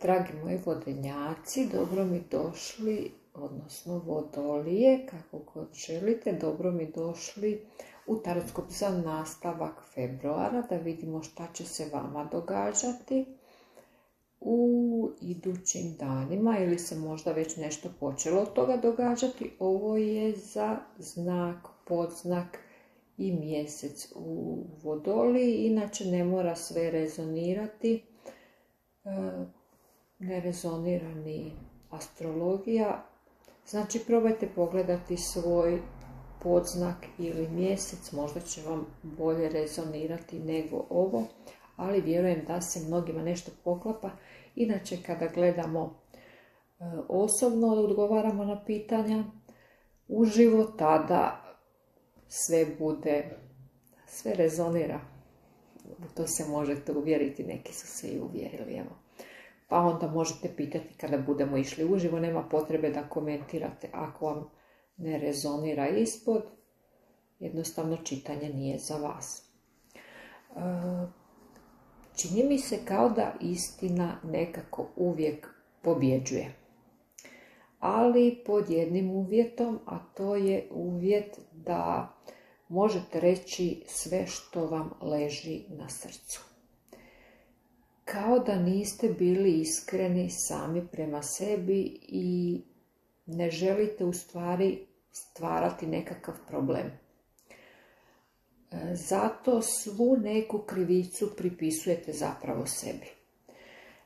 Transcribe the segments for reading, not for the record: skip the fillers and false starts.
Dragi moji vodenjaci, dobro mi došli, odnosno vodolije, kako god želite, dobro mi došli u tarotskop za nastavak februara, da vidimo šta će se vama događati u idućim danima ili se možda već nešto počelo od toga događati. Ovo je za znak, podznak i mjesec u vodoliji, inače ne mora sve rezonirati. Ne rezonira ni astrologija, znači probajte pogledati svoj podznak ili mjesec, možda će vam bolje rezonirati nego ovo, ali vjerujem da se mnogima nešto poklapa. Inače, kada gledamo osobno, odgovaramo na pitanja uživo, tada sve rezonira. To se možete uvjeriti, neki su se i uvjerili, evo. Pa onda možete pitati kada budemo išli uživo, nema potrebe da komentirate ako vam ne rezonira ispod, jednostavno čitanje nije za vas. Čini mi se kao da istina nekako uvijek pobjeđuje, ali pod jednim uvjetom, a to je uvjet da možete reći sve što vam leži na srcu. Kao da niste bili iskreni sami prema sebi i ne želite u stvari stvarati nekakav problem. Zato svu neku krivicu pripisujete zapravo sebi.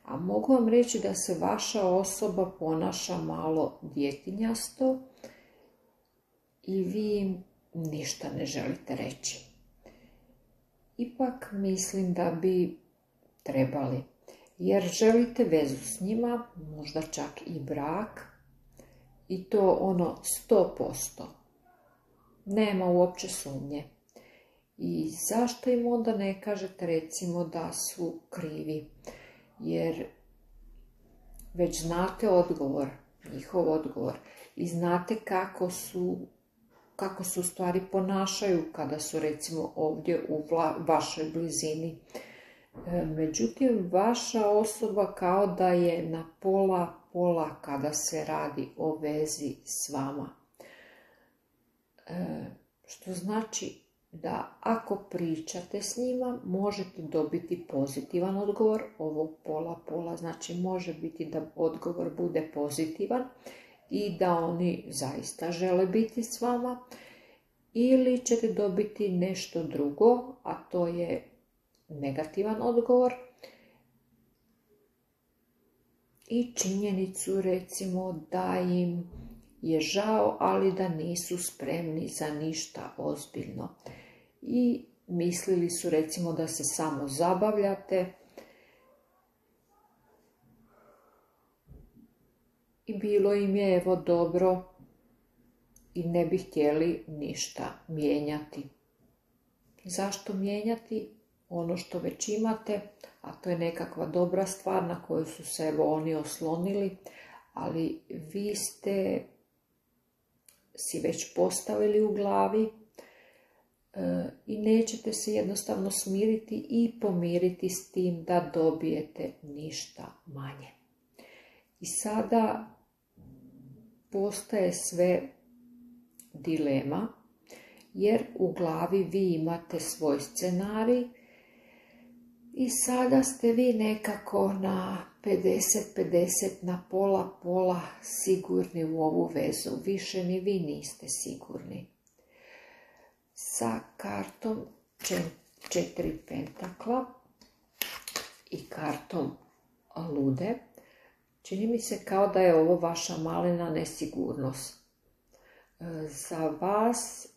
A mogu vam reći da se vaša osoba ponaša malo djetinjasto i vi im ništa ne želite reći. Ipak mislim da bi trebali, jer želite vezu s njima, možda čak i brak, i to 100%. Nema uopće sumnje. I zašto im onda ne kažete recimo da su krivi? Jer već znate odgovor, njihov odgovor, i znate kako se u stvari ponašaju kada su recimo ovdje u vašoj blizini. Međutim, vaša osoba kao da je na pola kada se radi o vezi s vama. Što znači da ako pričate s njima, možete dobiti pozitivan odgovor. Ovo pola, znači može biti da odgovor bude pozitivan i da oni zaista žele biti s vama, ili ćete dobiti nešto drugo, a to je negativan odgovor i činjenicu recimo da im je žao, ali da nisu spremni za ništa ozbiljno. I mislili su recimo da se samo zabavljate i bilo im je evo dobro i ne bi htjeli ništa mijenjati. Zašto mijenjati ono što već imate, a to je nekakva dobra stvar na koju su se evo oni oslonili, ali vi ste si već postavili u glavi i nećete se jednostavno smiriti i pomiriti s tim da dobijete ništa manje. I sada postaje sve dilema, jer u glavi vi imate svoj scenarij i sada ste vi nekako na 50-50, na pola sigurni u ovu vezu. Više ni vi niste sigurni. Sa kartom 4 pentakla i kartom lude, čini mi se kao da je ovo vaša malena nesigurnost. Za vas,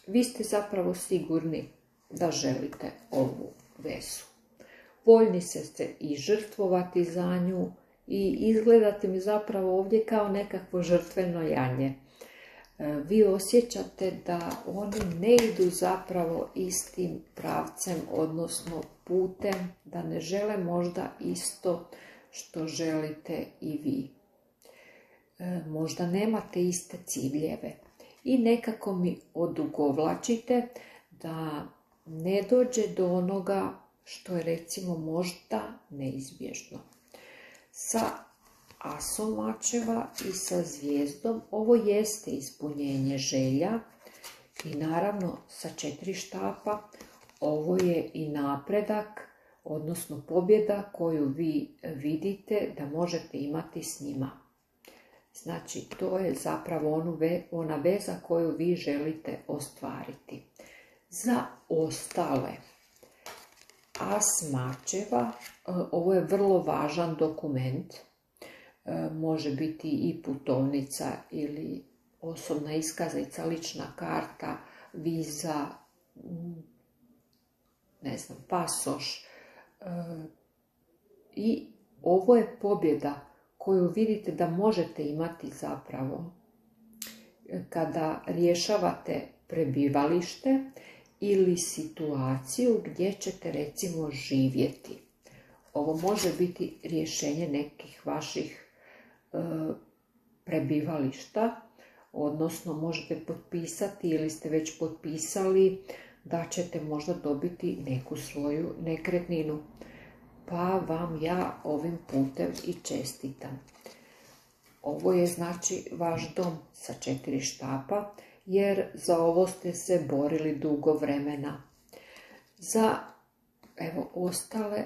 vi ste zapravo sigurni da želite ovu vezu. Voljni ste i žrtvovati za nju i izgledate mi zapravo ovdje kao nekakvo žrtveno janje. Vi osjećate da oni ne idu zapravo istim pravcem, odnosno putem, da ne žele možda isto što želite i vi. Možda nemate iste ciljeve i nekako mi odugovlačite da ne dođe do onoga što je recimo možda neizbježno. Sa asom mačeva i sa zvijezdom ovo jeste ispunjenje želja i naravno sa 4 štapa ovo je i napredak, odnosno pobjeda koju vi vidite da možete imati s njima. Znači, to je zapravo ona veza koju vi želite ostvariti. Za ostale, as mačeva, ovo je vrlo važan dokument, može biti i putovnica ili osobna iskaznica, lična karta, viza, ne znam, pasoš. I ovo je pobjeda koju vidite da možete imati zapravo kada rješavate prebivalište ili situaciju gdje ćete recimo živjeti. Ovo može biti rješenje nekih vaših prebivališta, odnosno možete potpisati ili ste već potpisali da ćete možda dobiti neku svoju nekretninu. Pa vam ja ovim putem i čestitam. Ovo je znači vaš dom sa 4 štapa, jer za ovo ste se borili dugo vremena. Za ostale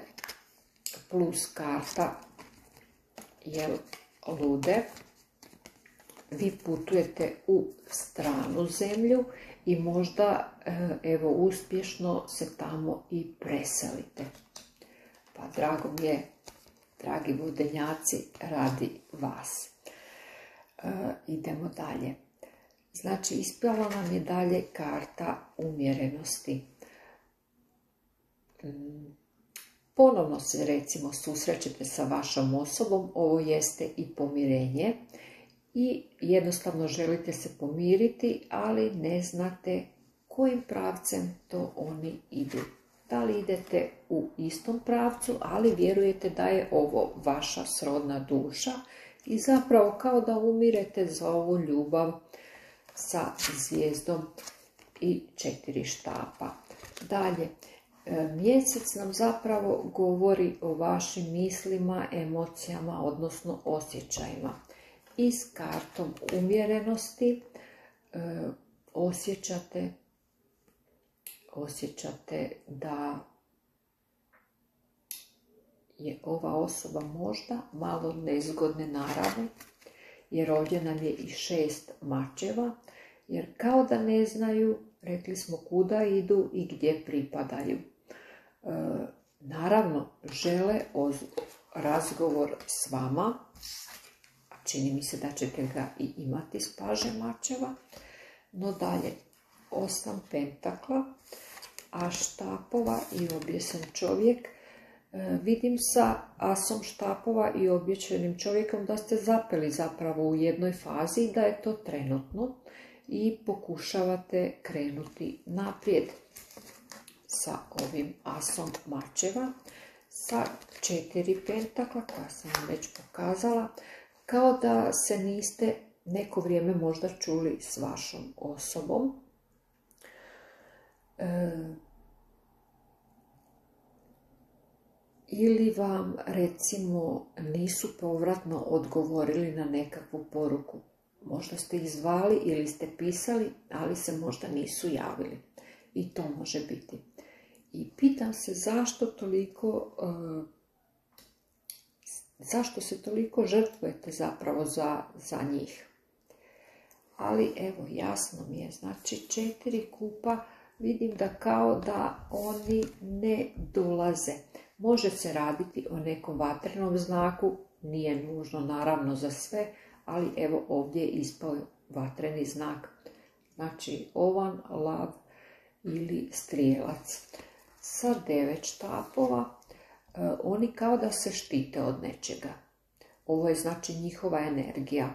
plus karta lude, vi putujete u stranu zemlju i možda uspješno se tamo i preselite. Pa drago mi je, dragi vodenjaci, radi vas. Idemo dalje. Znači, ispala nam je dalje karta umjerenosti. Ponovno se recimo susrećete sa vašom osobom, ovo jeste i pomirenje i jednostavno želite se pomiriti, ali ne znate kojim pravcem to oni idu. Da li idete u istom pravcu, ali vjerujete da je ovo vaša srodna duša i zapravo kao da umirete za ovu ljubav sa zvijezdom i 4 štapa. Dalje, mjesec nam zapravo govori o vašim mislima, emocijama, odnosno osjećajima. I s kartom umjerenosti osjećate da je ova osoba možda malo nezgodne narave, jer ovdje nam je i 6 mačeva, jer kao da ne znaju, rekli smo, kuda idu i gdje pripadaju. Naravno, žele razgovor s vama, a čini mi se da ćete ga i imati s paže mačeva. No dalje, 8 pentakla, a štapova i objesen čovjek. Vidim sa asom štapova i obješenim čovjekom da ste zapeli zapravo u jednoj fazi i da je to trenutno i pokušavate krenuti naprijed sa ovim asom mačeva, sa 4 pentakla koja sam vam već pokazala, kao da se niste neko vrijeme možda čuli s vašom osobom. Ili vam recimo nisu povratno odgovorili na nekakvu poruku. Možda ste ih zvali ili ste pisali, ali se možda nisu javili. I to može biti. I pitam se zašto se toliko žrtvujete zapravo za njih. Ali evo, jasno mi je, znači 4 kupa, vidim da kao da oni ne dolaze. Može se raditi o nekom vatrenom znaku, nije nužno naravno za sve, ali evo ovdje je ispao vatreni znak. Znači ovan, lav ili strijelac. Sa 9 štapova, oni kao da se štite od nečega. Ovo je znači njihova energija.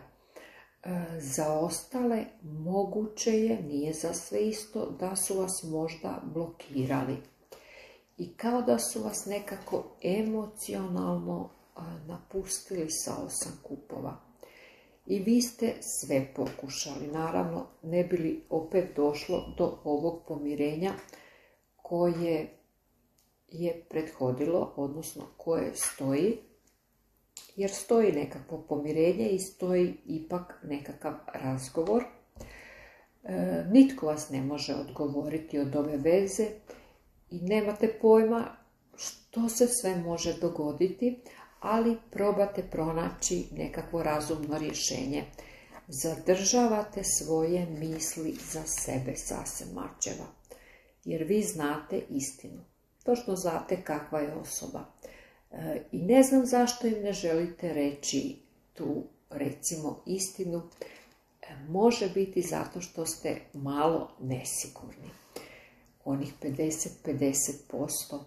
Za ostale moguće je, nije za sve isto, da su vas možda blokirali. I kao da su vas nekako emocionalno napustili sa 8 kupova. I vi ste sve pokušali. Naravno, ne bi li opet došlo do ovog pomirenja koje je prethodilo, odnosno koje stoji, jer stoji nekakvo pomirenje i stoji ipak nekakav razgovor. Nitko vas ne može odgovoriti od ove veze i nemate pojma što se sve može dogoditi, ali probate pronaći nekakvo razumno rješenje. Zadržavate svoje misli za sebe, sasvim mačeva, jer vi znate istinu. Točno znate kakva je osoba. I ne znam zašto im ne želite reći tu, recimo, istinu. Može biti zato što ste malo nesigurni. Onih 50-50%.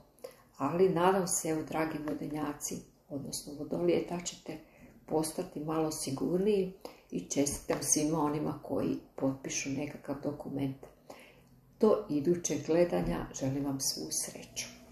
Ali nadam se, evo, dragi vodenjaci, odnosno vodolije, da ćete postati malo sigurniji i čestitam svima onima koji potpišu nekakav dokument. Do idućeg gledanja želim vam svu sreću.